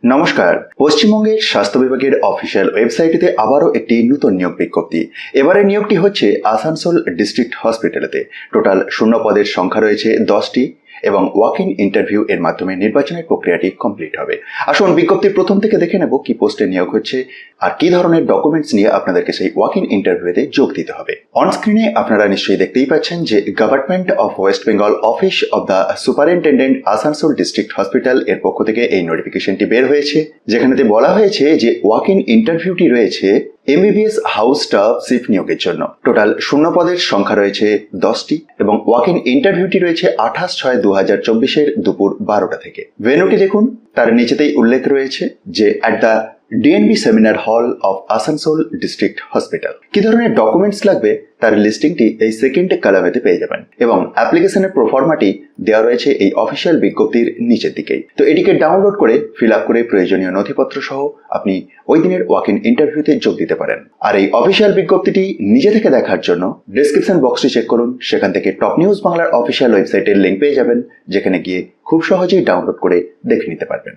নমস্কার। পশ্চিমবঙ্গের স্বাস্থ্য বিভাগের অফিসিয়াল ওয়েবসাইটে আবারও একটি নতুন নিয়োগ বিজ্ঞপ্তি। এবারের নিয়োগটি হচ্ছে আসানসোল ডিস্ট্রিক্ট হসপিটালেতে। টোটাল শূন্য পদের সংখ্যা রয়েছে 10টি এবং ওয়াক ইন ইন্টারভিউ এর মাধ্যমে নির্বাচনের প্রক্রিয়াটি কমপ্লিট হবে। আসুন বিজ্ঞপ্তির প্রথম থেকে দেখে নেব কি পোস্টে নিয়োগ হচ্ছে আর কি ধরনের ডকুমেন্টস নিয়ে আপনাদেরকে সেই ওয়াক ইন ইন্টারভিউতে যোগ দিতে হবে। অন স্ক্রিনে আপনারা নিশ্চয়ই দেখতেই পাচ্ছেন যে government of West Bengal office of the superintendent Asansol district hospital এর পক্ষ থেকে এই নোটিফিকেশনটি বের হয়েছে, যেখানেতে বলা হয়েছে যে ওয়াক ইন ইন্টারভিউটি রয়েছে এমবিবিএস হাউস স্টাফ শিফট নিয়োগের জন্য। টোটাল শূন্য পদের সংখ্যা রয়েছে 10টি এবং ওয়াক ইন ইন্টারভিউটি রয়েছে 28/6/2024 দুপুর 12টা থেকে। ভেন্যুটি দেখুন, তার নিচেতেই উল্লেখ রয়েছে যে at the DNB seminar hall of Asansol district hospital. কি ধরনের ডকুমেন্টস লাগবে তার লিস্টিংটি এই সেকেন্ড কলামেতে পেয়ে যাবেন এবং অ্যাপ্লিকেশনের প্রোফর্মাটি দেওয়া রয়েছে এই অফিসিয়াল বিজ্ঞপ্তির নিচের দিকেই। তো এটিকে ডাউনলোড করে ফিল আপ করে প্রয়োজনীয় নথিপত্র সহ আপনি ওই দিনের ওয়াক ইন ইন্টারভিউতে যোগ দিতে পারেন। আর এই অফিসিয়াল বিজ্ঞপ্তিটি নিজে থেকে দেখার জন্য ডেসক্রিপশন বক্সটি চেক করুন, সেখান থেকে টপ নিউজ বাংলার অফিসিয়াল ওয়েবসাইটের লিঙ্ক পেয়ে যাবেন, যেখানে গিয়ে খুব সহজেই ডাউনলোড করে দেখে নিতে পারবেন।